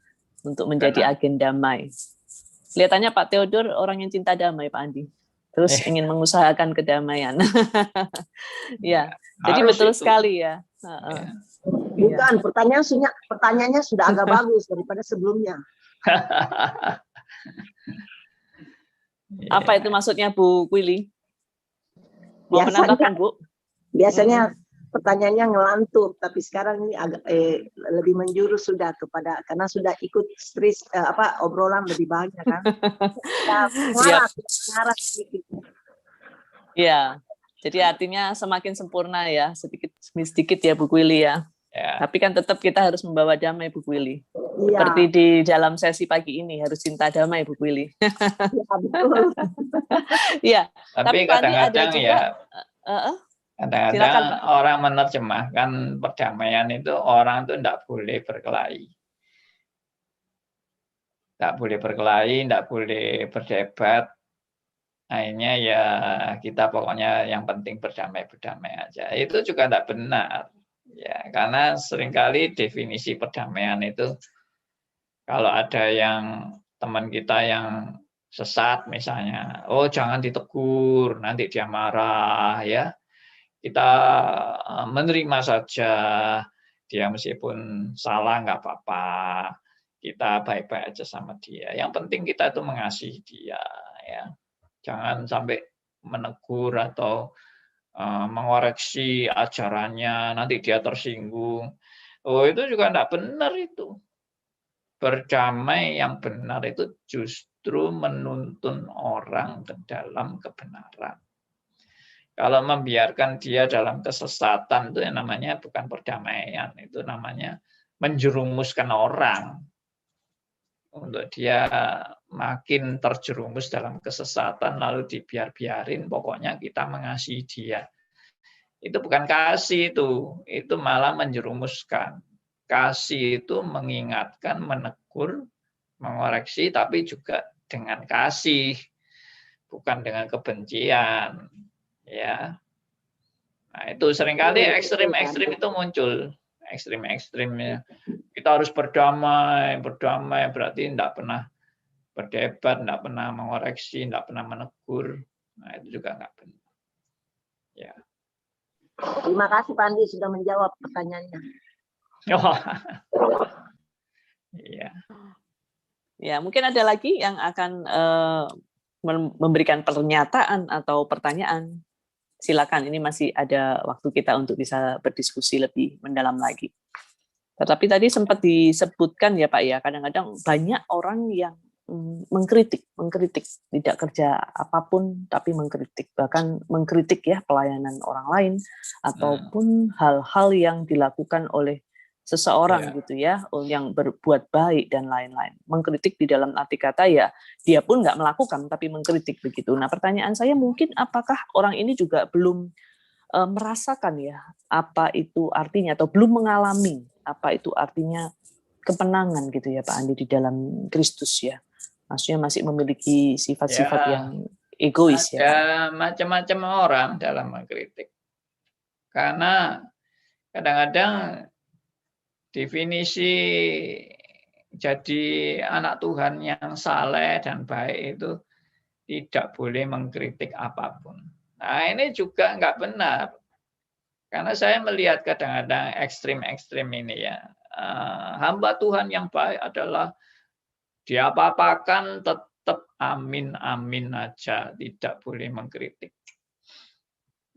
untuk menjadi agen damai. Kelihatannya Pak Theodor orang yang cinta damai Pak Andi. terus ingin mengusahakan kedamaian. Ya, jadi Harus betul itu. sekali ya. Ya. Bukan, pertanyaannya sudah agak bagus daripada sebelumnya. Apa itu maksudnya Bu Willy? Mau menambahkan, Bu? Biasanya pertanyaannya ngelantur, tapi sekarang ini agak lebih menjurus sudah kepada, karena sudah ikut obrolan lebih banyak kan. Ngarah sedikit. Ya, jadi artinya semakin sempurna ya, sedikit demi sedikit ya Bu Willy ya. Ya. Tapi kan tetap kita harus membawa damai Bu Willy. Iya. Seperti di dalam sesi pagi ini harus cinta damai Bu Willy. Ya, betul. Iya. Tapi kadang-kadang ya, kadang-kadang silakan, orang menerjemahkan perdamaian itu orang itu tidak boleh berkelahi. Tidak boleh berkelahi, tidak boleh berdebat. Akhirnya ya kita pokoknya yang penting berdamai aja. Itu juga tidak benar. Ya, karena seringkali definisi perdamaian itu kalau ada yang teman kita yang sesat misalnya, oh jangan ditegur, nanti dia marah ya. Kita menerima saja, dia meskipun salah nggak apa-apa, kita baik-baik aja sama dia. Yang penting kita itu mengasihi dia ya. Jangan sampai menegur atau mengoreksi ajarannya, nanti dia tersinggung. Oh, itu juga tidak benar itu. Berdamai yang benar itu justru menuntun orang ke dalam kebenaran. Kalau membiarkan dia dalam kesesatan itu yang namanya bukan perdamaian, itu namanya menjerumuskan orang. Untuk dia makin terjerumus dalam kesesatan lalu dibiarin, pokoknya kita mengasihi dia. Itu bukan kasih itu malah menjerumuskan. Kasih itu mengingatkan, menegur, mengoreksi, tapi juga dengan kasih, bukan dengan kebencian. Ya, nah itu seringkali ekstrim-ekstrim itu muncul, ekstrim-ekstrimnya. Kita harus berdamai berarti tidak pernah berdebat, tidak pernah mengoreksi, tidak pernah menegur. Nah itu juga nggak benar. Ya. Terima kasih Pak Andi sudah menjawab pertanyaannya. Iya. Ya, mungkin ada lagi yang akan memberikan pernyataan atau pertanyaan. Silakan, ini masih ada waktu kita untuk bisa berdiskusi lebih mendalam lagi. Tetapi tadi sempat disebutkan ya Pak ya, kadang-kadang banyak orang yang mengkritik, tidak kerja apapun tapi mengkritik, bahkan mengkritik ya pelayanan orang lain ataupun hal-hal yang dilakukan oleh seseorang gitu ya, yang berbuat baik dan lain-lain. Mengkritik di dalam arti kata ya dia pun nggak melakukan tapi mengkritik begitu. Nah pertanyaan saya mungkin apakah orang ini juga belum merasakan ya apa itu artinya atau belum mengalami apa itu artinya kemenangan gitu ya Pak Andi di dalam Kristus ya. Maksudnya masih memiliki sifat-sifat yang egois ya. Ada macam-macam orang dalam mengkritik. Karena kadang-kadang definisi jadi anak Tuhan yang saleh dan baik itu tidak boleh mengkritik apapun. Nah ini juga nggak benar. Karena saya melihat kadang-kadang ekstrim-ekstrim ini ya. Hamba Tuhan yang baik adalah diapa-apakan tetap amin-amin aja, tidak boleh mengkritik.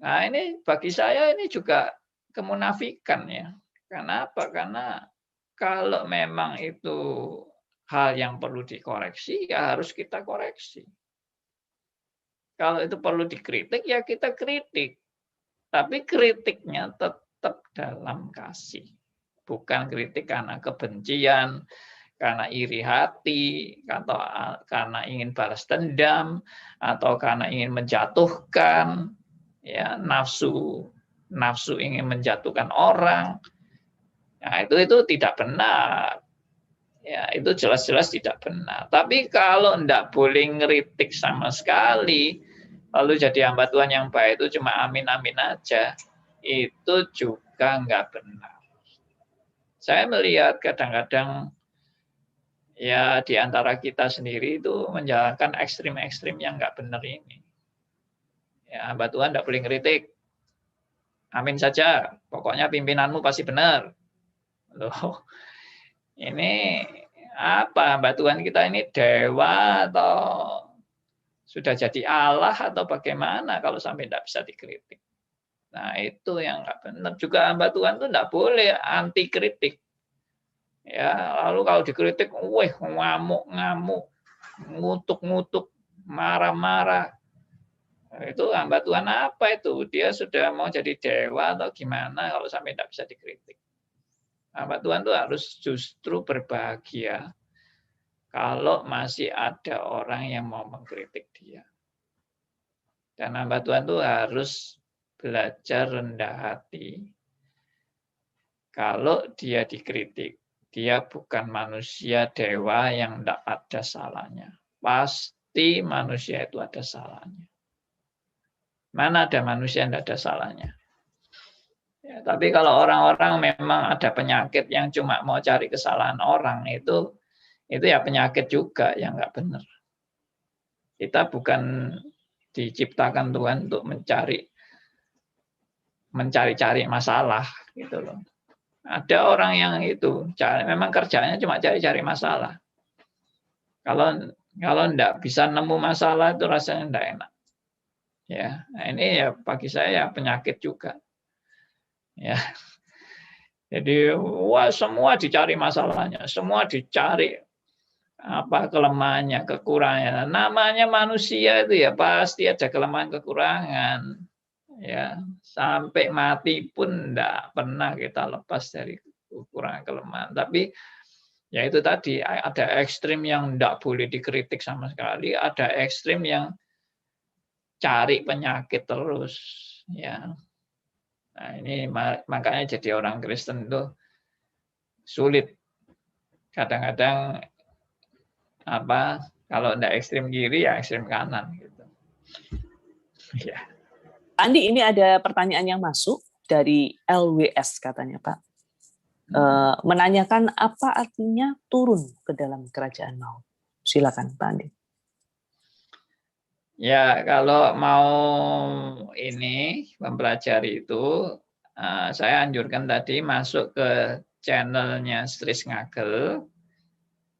Nah ini bagi saya ini juga kemunafikan ya. Kenapa? Karena kalau memang itu hal yang perlu dikoreksi, ya harus kita koreksi. Kalau itu perlu dikritik, ya kita kritik. Tapi kritiknya tetap dalam kasih. Bukan kritik karena kebencian, karena iri hati, atau karena ingin balas dendam, atau karena ingin menjatuhkan, ya nafsu ingin menjatuhkan orang. Nah, itu tidak benar. Ya, itu jelas-jelas tidak benar. Tapi kalau enggak boleh ngeritik sama sekali, lalu jadi hamba Tuhan yang baik itu cuma amin-amin aja, itu juga enggak benar. Saya melihat kadang-kadang ya di antara kita sendiri itu menjalankan ekstrim-ekstrim yang enggak benar ini. Ya, hamba Tuhan tidak boleh ngeritik. Amin saja. Pokoknya pimpinanmu pasti benar. Loh, ini apa? Hamba Tuhan kita ini dewa atau sudah jadi Allah atau bagaimana kalau sampai tidak bisa dikritik? Nah, itu yang nggak benar. Juga hamba Tuhan itu tidak boleh anti kritik. Ya, lalu kalau dikritik, weh, ngamuk-ngamuk, ngutuk-ngutuk, marah-marah. Itu hamba Tuhan apa itu? Dia sudah mau jadi dewa atau gimana kalau sampai tidak bisa dikritik? Hamba Tuhan itu harus justru berbahagia kalau masih ada orang yang mau mengkritik dia. Dan hamba Tuhan itu harus belajar rendah hati. Kalau dia dikritik, dia bukan manusia dewa yang tidak ada salahnya. Pasti manusia itu ada salahnya. Mana ada manusia yang tidak ada salahnya? Ya, tapi kalau orang-orang memang ada penyakit yang cuma mau cari kesalahan orang, itu ya penyakit juga yang nggak benar. Kita bukan diciptakan Tuhan untuk mencari-cari masalah gitu loh. Ada orang yang itu memang kerjanya cuma cari-cari masalah. Kalau enggak bisa nemu masalah itu rasanya enggak enak. Ya, nah ini ya bagi saya ya penyakit juga. Ya. Jadi wah semua dicari masalahnya, semua dicari apa kelemahannya, kekurangannya. Namanya manusia itu ya pasti ada kelemahan kekurangan. Ya, sampai mati pun enggak pernah kita lepas dari kekurangan kelemahan. Tapi ya itu tadi ada ekstrim yang enggak boleh dikritik sama sekali, ada ekstrim yang cari penyakit terus, ya. Nah, ini makanya jadi orang Kristen itu sulit. Kadang-kadang kalau enggak ekstrim kiri ya ekstrim kanan gitu. Ya. Andi, ini ada pertanyaan yang masuk dari LWS katanya Pak. Menanyakan apa artinya turun ke dalam kerajaan maut. Silakan Pak Andi. Ya, kalau mau ini mempelajari itu, saya anjurkan tadi masuk ke channelnya Stris Ngagel,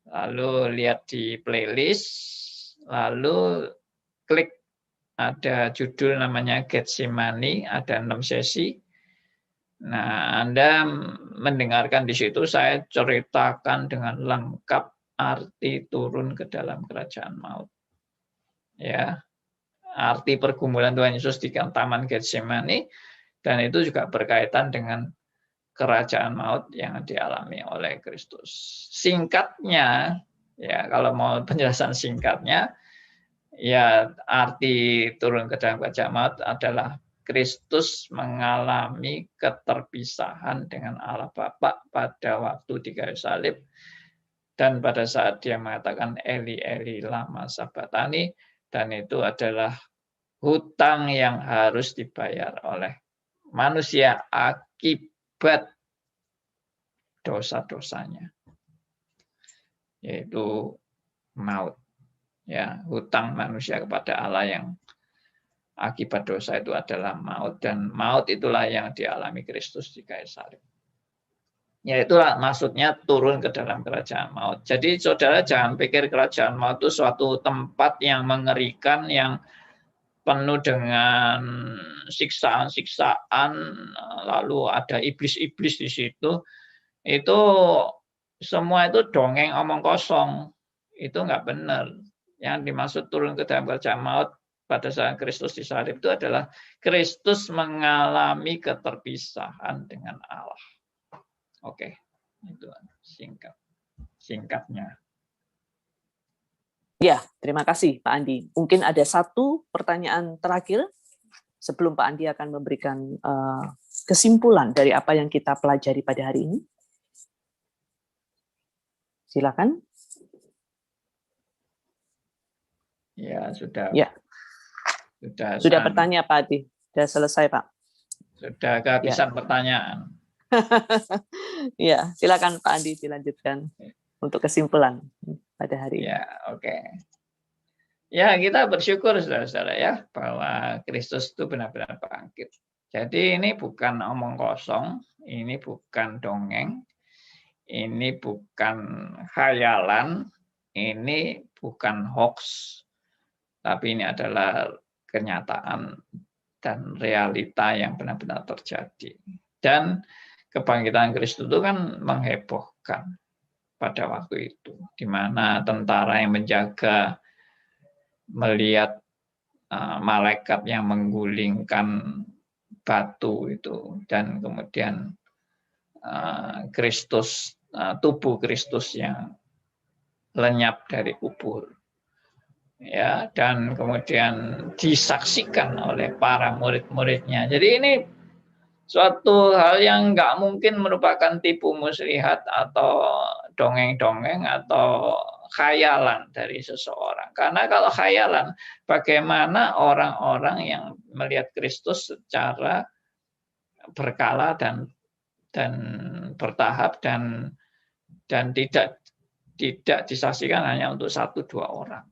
lalu lihat di playlist, lalu klik ada judul namanya Getsemani, ada 6 sesi. Nah, Anda mendengarkan di situ saya ceritakan dengan lengkap arti turun ke dalam kerajaan maut. Ya, arti pergumulan Tuhan Yesus di Taman Getsemani, dan itu juga berkaitan dengan kerajaan maut yang dialami oleh Kristus. Singkatnya, ya kalau mau penjelasan singkatnya, ya arti turun ke dalam kerajaan maut adalah Kristus mengalami keterpisahan dengan Allah Bapa pada waktu di kayu salib, dan pada saat dia mengatakan Eli Eli lama sabachthani, dan itu adalah hutang yang harus dibayar oleh manusia akibat dosa-dosanya, yaitu maut. Ya, hutang manusia kepada Allah yang akibat dosa itu adalah maut, dan maut itulah yang dialami Kristus di kayu salib. Ya, itulah maksudnya turun ke dalam kerajaan maut. Jadi saudara jangan pikir kerajaan maut itu suatu tempat yang mengerikan, yang penuh dengan siksaan-siksaan, lalu ada iblis-iblis di situ. Itu semua itu dongeng omong kosong. Itu enggak benar. Yang dimaksud turun ke dalam kerajaan maut pada saat Kristus disalib itu adalah Kristus mengalami keterpisahan dengan Allah. Oke, itu singkatnya. Ya, terima kasih Pak Andi. Mungkin ada satu pertanyaan terakhir sebelum Pak Andi akan memberikan kesimpulan dari apa yang kita pelajari pada hari ini. Silakan. Ya, sudah. Ya. Sudah bertanya Pak Adi. Sudah selesai Pak. Sudah kehabisan pertanyaan. Ya, silakan Pak Andi dilanjutkan untuk kesimpulan pada hari ini. Ya, oke. Ya, kita bersyukur saudara-saudara ya bahwa Kristus itu benar-benar bangkit. Jadi ini bukan omong kosong, ini bukan dongeng, ini bukan khayalan, ini bukan hoax, tapi ini adalah kenyataan dan realita yang benar-benar terjadi. Dan kebangkitan Kristus itu kan menghebohkan pada waktu itu, di mana tentara yang menjaga melihat malaikat yang menggulingkan batu itu, dan kemudian Kristus, tubuh Kristus yang lenyap dari kubur, ya, dan kemudian disaksikan oleh para murid-muridnya. Jadi ini suatu hal yang nggak mungkin merupakan tipu muslihat atau dongeng-dongeng atau khayalan dari seseorang. Karena kalau khayalan, bagaimana orang-orang yang melihat Kristus secara berkala dan bertahap dan tidak disaksikan hanya untuk 1-2 orang.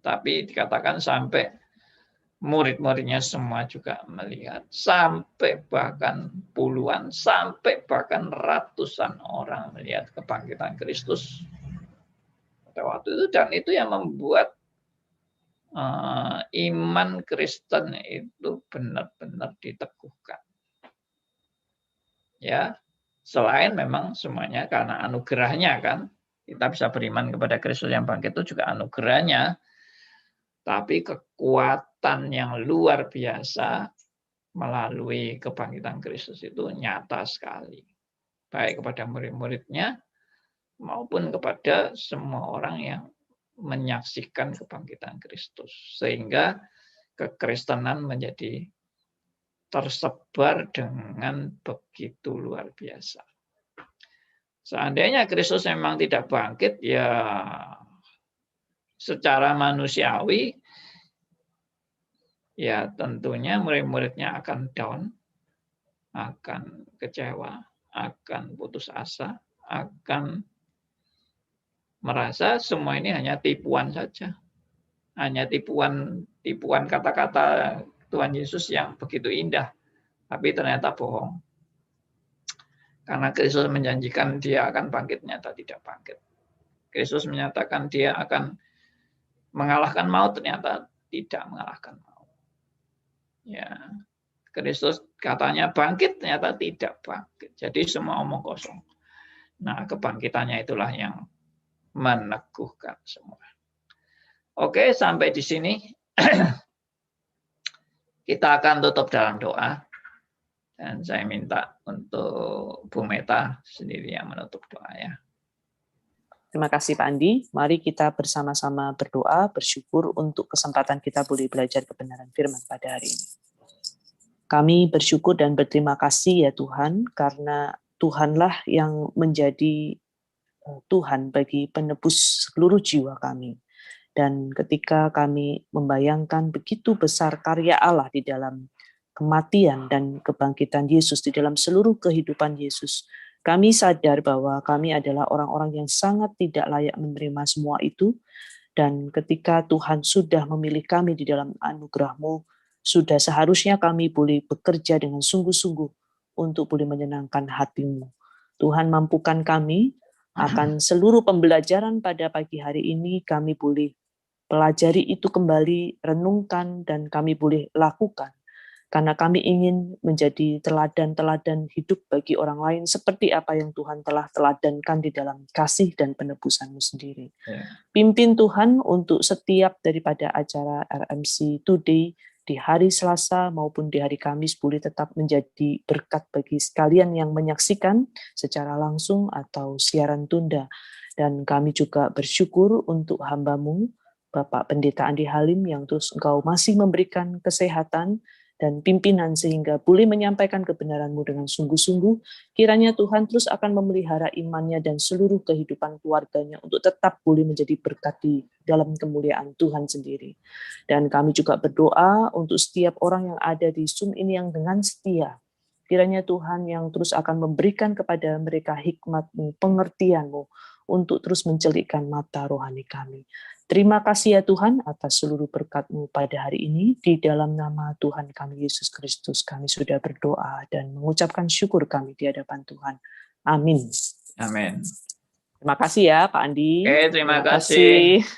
Tapi dikatakan sampai murid-muridnya semua juga melihat, sampai bahkan puluhan, sampai bahkan ratusan orang melihat kebangkitan Kristus pada waktu itu, dan itu yang membuat iman Kristen itu benar-benar diteguhkan. Ya, selain memang semuanya karena anugerahnya kan, kita bisa beriman kepada Kristus yang bangkit itu juga anugerahnya. Tapi kekuatan yang luar biasa melalui kebangkitan Kristus itu nyata sekali. Baik kepada murid-muridnya maupun kepada semua orang yang menyaksikan kebangkitan Kristus. Sehingga kekristenan menjadi tersebar dengan begitu luar biasa. Seandainya Kristus memang tidak bangkit, ya secara manusiawi, ya tentunya murid-muridnya akan down, akan kecewa, akan putus asa, akan merasa semua ini hanya tipuan saja. Hanya tipuan kata-kata Tuhan Yesus yang begitu indah, tapi ternyata bohong. Karena Kristus menjanjikan dia akan bangkit, ternyata tidak bangkit. Kristus menyatakan dia akan mengalahkan maut, ternyata tidak mengalahkan maut. Ya, Kristus katanya bangkit, ternyata tidak bangkit. Jadi semua omong kosong. Nah, kebangkitannya itulah yang meneguhkan semua. Oke, sampai di sini kita akan tutup dalam doa. Dan saya minta untuk Bu Meta sendiri yang menutup doa ya. Terima kasih Pak Andi. Mari kita bersama-sama berdoa, bersyukur untuk kesempatan kita boleh belajar kebenaran firman pada hari ini. Kami bersyukur dan berterima kasih ya Tuhan, karena Tuhanlah yang menjadi Tuhan bagi penebus seluruh jiwa kami. Dan ketika kami membayangkan begitu besar karya Allah di dalam kematian dan kebangkitan Yesus, di dalam seluruh kehidupan Yesus, kami sadar bahwa kami adalah orang-orang yang sangat tidak layak menerima semua itu. Dan ketika Tuhan sudah memilih kami di dalam anugerah-Mu, sudah seharusnya kami boleh bekerja dengan sungguh-sungguh untuk boleh menyenangkan hati-Mu. Tuhan mampukan kami akan seluruh pembelajaran pada pagi hari ini, kami boleh pelajari itu kembali, renungkan, dan kami boleh lakukan. Karena kami ingin menjadi teladan-teladan hidup bagi orang lain seperti apa yang Tuhan telah teladankan di dalam kasih dan penebusan-Mu sendiri. Pimpin Tuhan untuk setiap daripada acara RMC Today di hari Selasa maupun di hari Kamis boleh tetap menjadi berkat bagi sekalian yang menyaksikan secara langsung atau siaran tunda. Dan kami juga bersyukur untuk hamba-Mu, Bapak Pendeta Andi Halim, yang terus Engkau masih memberikan kesehatan dan pimpinan sehingga boleh menyampaikan kebenaran-Mu dengan sungguh-sungguh. Kiranya Tuhan terus akan memelihara imannya dan seluruh kehidupan keluarganya untuk tetap boleh menjadi berkat di dalam kemuliaan Tuhan sendiri. Dan kami juga berdoa untuk setiap orang yang ada di Zoom ini yang dengan setia. Kiranya Tuhan yang terus akan memberikan kepada mereka hikmat-Mu, pengertian-Mu, untuk terus mencelikkan mata rohani kami. Terima kasih ya Tuhan atas seluruh berkat-Mu pada hari ini. Di dalam nama Tuhan kami Yesus Kristus kami sudah berdoa dan mengucapkan syukur kami di hadapan Tuhan. Amin. Amin. Terima kasih ya Pak Andi. Oke, terima kasih.